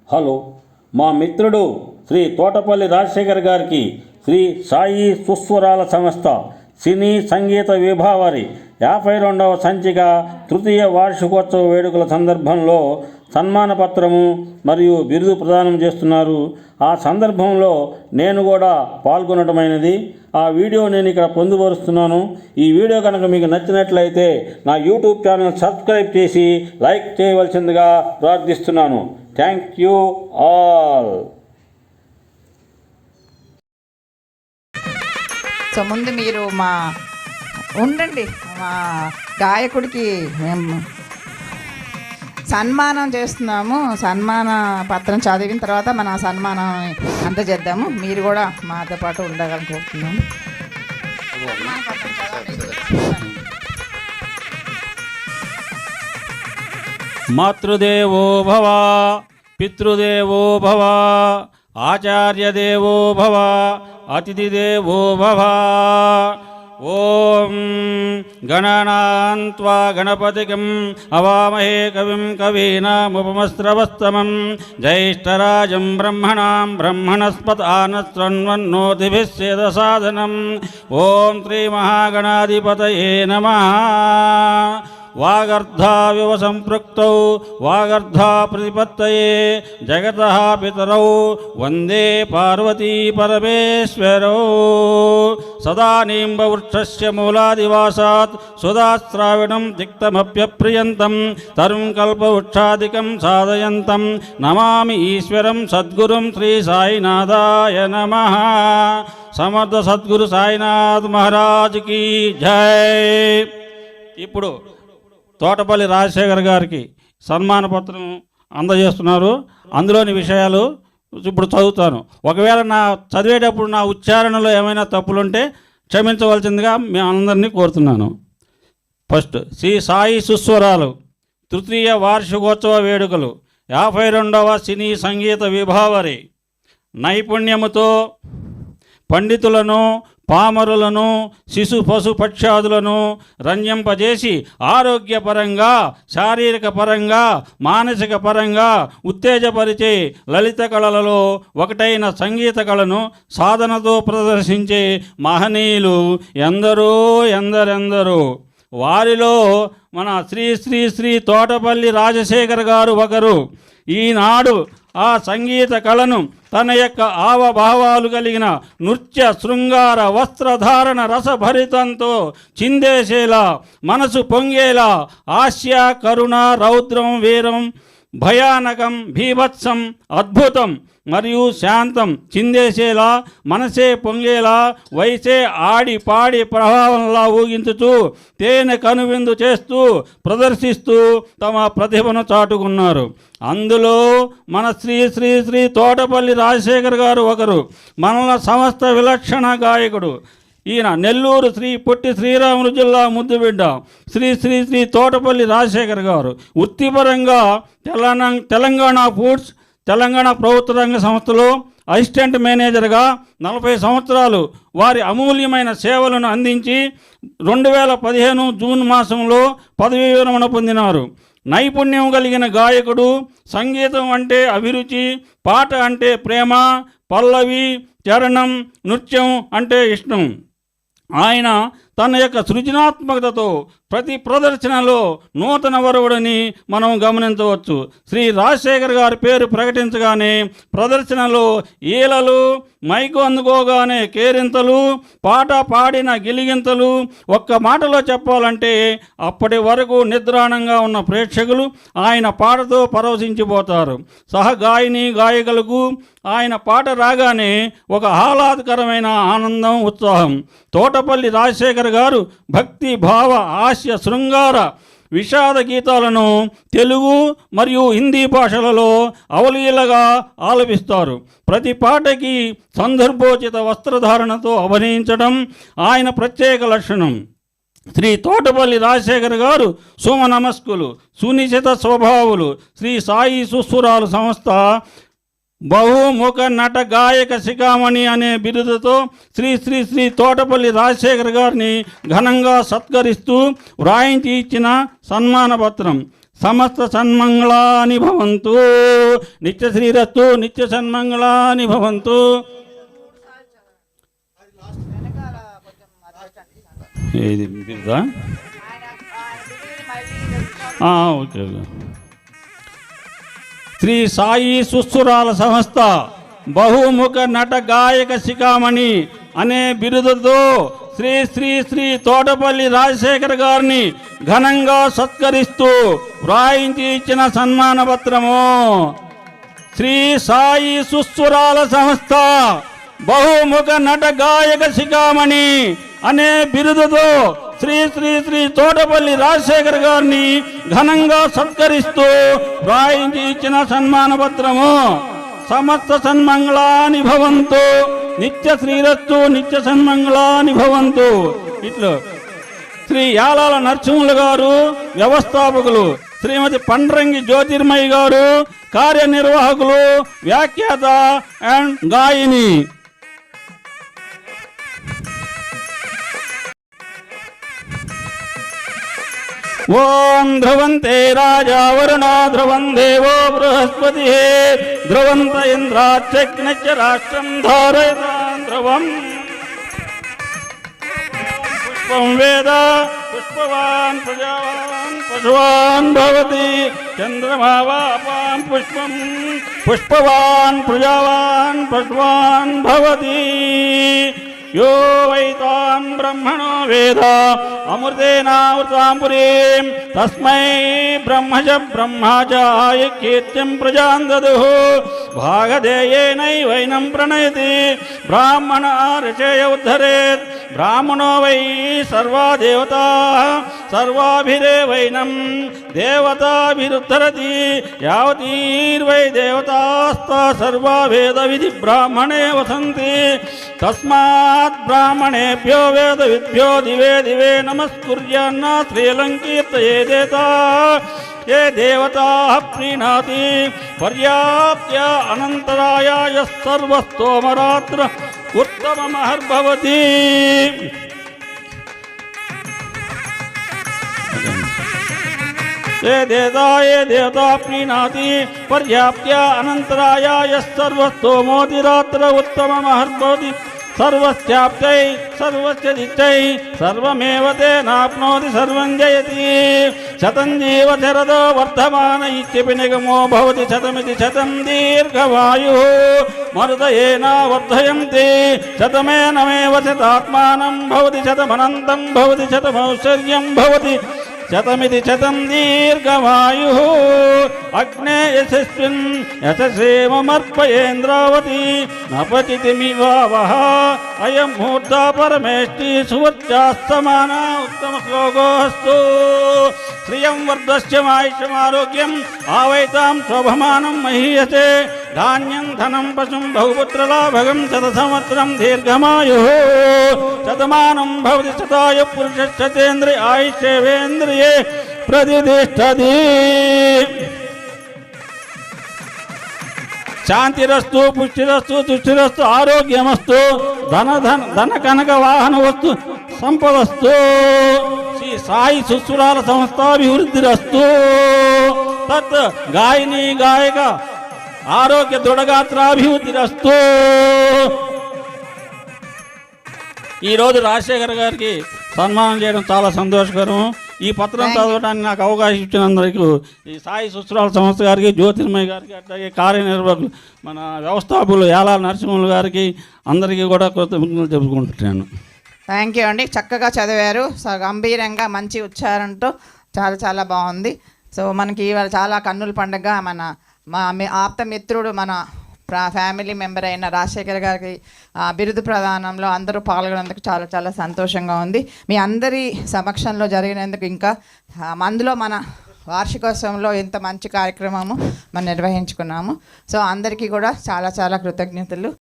Hello, మా మిత్రుడు శ్రీ తోటపల్లి రాజశేఖర్ గారికి శ్రీ సాయి సుస్వరాల సంస్థ సినీ సంగీత విభావారి 52వ సంచిక తృతీయ వార్షికోత్సవ వేడుకల సందర్భంలో సన్మాన పత్రము మరియు బిరుదు ప్రదానం చేస్తున్నారు. ఆ సందర్భంలో నేను కూడా పాల్గొనటమైనది. ఆ వీడియో నేను ఇక్కడ పొందుపరుస్తున్నాను. ఈ వీడియో కనుక మీకు నచ్చినట్లయితే నా యూట్యూబ్ ఛానల్ సబ్స్క్రైబ్ చేసి లైక్ చేయవలసిందిగా ప్రార్థిస్తున్నాను. Thank you all. సో ముందు మీరు ఉండండి, మా గాయకుడికి మేము సన్మానం చేస్తున్నాము. సన్మాన పత్రం చదివిన తర్వాత మన సన్మానం అందజేద్దాము. మీరు కూడా మాతో పాటు ఉండగలుగుతున్నాము. మాతృదేవో భవ, పితృదేవో భవ, ఆచార్యదేవో భవ, అతిథిదేవో భవ. ఓం గణనాన్త్వా గణపతికం అవామహే కవిం కవీనాముపమస్రవస్తమం జ్యేష్ఠరాజం బ్రహ్మణాం బ్రహ్మణస్పతానశృణ్వన్నోతిభిः సేదసాదనం. ఓం శ్రీ మహాగణాధిపతయే నమః. వాగర్ధావివ సంపృక్తౌ వాగర్ధా ప్రతిపత్తయే జగతః పితరౌ వందే పార్వతీ పరమేశ్వరౌ. సదా నింబవృక్షస్య మూలాదివాసాత్ సుధాశ్రావిణం తిక్తమప్యప్రియంతం తరుం కల్పవృక్షాదికం సాధయంతం నమామి ఈశ్వరం సద్గురుం శ్రీ సాయినాథాయ నమః. సమర్థ సద్గురు సాయినాథ్ మహారాజ్ కీ జై. ఇప్పుడు తోటపల్లి రాజశేఖర్ గారికి సన్మాన పత్రం అందజేస్తున్నారు. అందులోని విషయాలు ఇప్పుడు చదువుతాను. ఒకవేళ చదివేటప్పుడు నా ఉచ్చారణలో ఏమైనా తప్పులుంటే క్షమించవలసిందిగా మేము అందరినీ కోరుతున్నాను. ఫస్ట్, శ్రీ సాయి సుస్వరాలు తృతీయ వార్షికోత్సవ వేడుకలు 52వ సినీ సంగీత విభావరి నైపుణ్యముతో పండితులను పామరులను శిశు పశు పక్షాదులను రంజింపజేసి ఆరోగ్యపరంగా శారీరక పరంగా మానసిక పరంగా ఉత్తేజపరిచే లలిత కళలలో ఒకటైన సంగీత కళను సాధనతో ప్రదర్శించే మహనీయులు ఎందరెందరో. వారిలో మన శ్రీ శ్రీ శ్రీ తోటపల్లి రాజశేఖర్ గారు ఒకరు. ఈనాడు ఆ సంగీత కళను తన యొక్క ఆవభావాలు కలిగిన నృత్య శృంగార వస్త్రధారణ రసభరితంతో చిందేసేలా, మనసు పొంగేలా, హాస్య కరుణ రౌద్రం వీరం భయానకం భీభత్సం అద్భుతం మరియు శాంతం చిందేసేలా, మనసే పొంగేలా, వయసే ఆడి పాడి ప్రభావంలా ఊగించుతూ తేనె కనువిందు చేస్తూ ప్రదర్శిస్తూ తమ ప్రతిభను చాటుకున్నారు. అందులో మన శ్రీ శ్రీ శ్రీ తోటపల్లి రాజశేఖర్ గారు ఒకరు. మనల సమస్త విలక్షణ గాయకుడు. ఈయన నెల్లూరు శ్రీ పొట్టి శ్రీరాములు జిల్లా ముద్దుబిడ్డ శ్రీ శ్రీ శ్రీ తోటపల్లి రాజశేఖర్ గారు. వృత్తిపరంగా తెలంగాణ ఫుడ్స్ తెలంగాణ ప్రభుత్వ రంగ సంస్థలో అసిస్టెంట్ మేనేజర్గా 40 సంవత్సరాలు వారి అమూల్యమైన సేవలను అందించి 2015 జూన్ మాసంలో పదవీ విరమణ పొందినారు. నైపుణ్యం కలిగిన గాయకుడు. సంగీతం అంటే అభిరుచి, పాట అంటే ప్రేమ, పల్లవి, చరణం, నృత్యం అంటే ఇష్టం. ఆయన తన యొక్క సృజనాత్మకతతో ప్రతి ప్రదర్శనలో నూతన వరవుడని మనం గమనించవచ్చు. శ్రీ రాజశేఖర్ గారి పేరు ప్రకటించగానే ప్రదర్శనలో ఈలలు, మైకు అందుకోగానే కేరింతలు, పాట పాడిన గిలిగింతలు. ఒక్క మాటలో చెప్పాలంటే అప్పటి వరకు నిద్రాణంగా ఉన్న ప్రేక్షకులు ఆయన పాటతో పరవశించిపోతారు. సహగాయని గాయకులకు ఆయన పాట రాగానే ఒక ఆహ్లాదకరమైన ఆనందం, ఉత్సాహం. తోటపల్లి రాజశేఖర్ గారు భక్తి భావ హాస్య శృంగార విషాద గీతాలను తెలుగు మరియు హిందీ భాషలలో అవలీలగా ఆలపిస్తారు. ప్రతి పాటకి సందర్భోచిత వస్త్రధారణతో అభినయించడం ఆయన ప్రత్యేక లక్షణం. శ్రీ తోటపల్లి రాజశేఖర్ గారు సుమనమస్కులు, సునిశ్చిత స్వభావులు. శ్రీ సాయి సుస్వరాలు సంస్థ బహుముఖ నట గాయక శిఖామణి అనే బిరుదుతో శ్రీ శ్రీ శ్రీ తోటపల్లి రాజశేఖర్ గారిని ఘనంగా సత్కరిస్తూ వ్రాయించి ఇచ్చిన సన్మాన పత్రం. సమస్త సన్మంగళాని భవంతు. నిత్య శ్రీరస్తు, నిత్య సన్మంగళాని భవంతు. ఏది బిరుదా? ఓకే. శ్రీ సాయి సుస్సురాల సంస్థ బహుముఖ నట గాయక శిఖామణి అనే బిరుదుతో శ్రీ శ్రీ శ్రీ తోటపల్లి రాజశేఖర్ గారిని ఘనంగా సత్కరిస్తూ వ్రాయించి ఇచ్చిన సన్మాన పత్రము. శ్రీ సాయి సుస్సురాల సంస్థ బహుముఖ నట గాయక శిఖామణి అనే బిరుదుతో శ్రీ శ్రీ శ్రీ తోటపల్లి రాజశేఖర్ గారిని ఘనంగా సత్కరిస్తూ వ్రాయించి ఇచ్చిన సన్మాన పత్రము. సమస్త సన్మంగళాని భవంతు. నిత్య శ్రీరస్తు, నిత్య సన్మంగళాని భవంతు. ఇట్లు శ్రీ యాలాల నరసింహులు గారు వ్యవస్థాపకులు, శ్రీమతి పండ్రంగి జ్యోతిర్మయి గారు కార్యనిర్వాహకులు, వ్యాఖ్యాత అండ్ గాయని. ఓం ధ్రువంతే రాజా వరుణో ధ్రువం దేవో బృహస్పతి ధ్రువంత ఇంద్రాచగ్నచ రాష్ట్రం ధారయతాం ధ్రువం. పుష్పం వేద పుష్పవాన్ ప్రజావాన్ పశువాన్ భవతి చంద్రమా వాపాం పుష్పం పుష్పవాన్ ప్రజావాన్ పశువాన్ భవతి. यो वैतां ब्रह्मणो वेद अमृतेनावृतां पुरीं तस्मै ब्रह्मा च कीर्तिं प्रजां ददुः भागधेयेनैवैनं प्रणयति ब्राह्मण ऋषय उद्धरेत् ब्राह्मणो वै सर्वा देवताः सर्वाभिरेवैनं देवताभिरुद्धरति यावतीर्वै देवतास्ता सर्वा वेदविधि ब्राह्मणे वसन्ति तस्मात् ब्राह्मणेभ्यो वेदविद्भ्यो दिवे दिवे नमस्कुर्यान्न श्रीलङ्कीर्तयेदेता ये देवताः प्रीणाति पर्याप्य अनन्तराय यः सर्वस्तोमरात्र उत्तममहर्भवति. ये देवता प्रीणाति पर्याप्य अनन्तराय यः सर्वस्तोमोतिरात्र उत्तममहर्भवति. सर्वस्याप्तै सर्वस्य दित्यै सर्वमेव तेनाप्नोति सर्वं जयति. शतं जीवशरदो वर्धमान इत्यपि निगमो भवति शतमिति शतं दीर्घवायुः मरुतयेन वर्धयन्ति. शतमेनमेव शतात्मानं भवति शतमनन्तं भवति शतमौश्चर्यं भवति शतमिति शतं दीर्घवायुः. अग्ने यशस्विन् यशसेममर्पयेन्द्रावती नपतिमिवावः अयं मुहूर्ता परमेष्टि सुवच्चास्तमाना उत्तमश्लोकोऽस्तु. श्रियं वर्धस्य आयुष्यमारोग्यम् आवैतां शोभमानं महीयसे. धान्यं धनं पशुं बहुपुत्रलाभगं शतसंवत्सरं दीर्घमायुः. शतमानं भवति शताय पुरुषश्चतेन्द्रिय आयुष्येवेन्द्रिये प्रतिष्ठति. శాంతిరస్తు పుష్టిరస్తు తుష్టిరస్తు ఆరోగ్యమస్తు ధన కనక వాహన వస్తు సంపదస్తు. శ్రీ సాయి సుస్సురాల సంస్థాభివృద్ధిరస్తు. తత్ గాయని గాయక ఆరోగ్య దృఢగాత్రాభివృద్ధిరస్తు. ఈరోజు రాజశేఖర్ గారికి సన్మానం చేయడం చాలా సంతోషకరం. ఈ పత్రం చదవడానికి నాకు అవకాశం ఇచ్చినందుకు ఈ సాయి సుస్సురాల సంస్థ గారికి, జ్యోతిర్మయ్య గారికి, అట్లాగే కార్యనిర్వాహకులు మన వ్యవస్థాపకులు యాలాల నరసింహులు గారికి అందరికీ కూడా కృతజ్ఞతలు చెప్పుకుంటున్నాను. థ్యాంక్ యూ అండి. చక్కగా చదివారు, గంభీరంగా మంచి ఉచ్చారణతో చాలా చాలా బాగుంది. సో మనకి ఇవాళ చాలా కన్నుల పండుగ. మా ఆప్త మిత్రుడు మన ఫ్యామిలీ మెంబర్ అయిన రాజశేఖర్ గారికి బిరుదు ప్రదానంలో అందరూ పాల్గొనేందుకు చాలా చాలా సంతోషంగా ఉంది. మీ అందరి సమక్షంలో జరిగినందుకు ఇంకా అందులో మన వార్షికోత్సవంలో ఎంత మంచి కార్యక్రమము మనం నిర్వహించుకున్నాము. సో అందరికీ కూడా చాలా చాలా కృతజ్ఞతలు.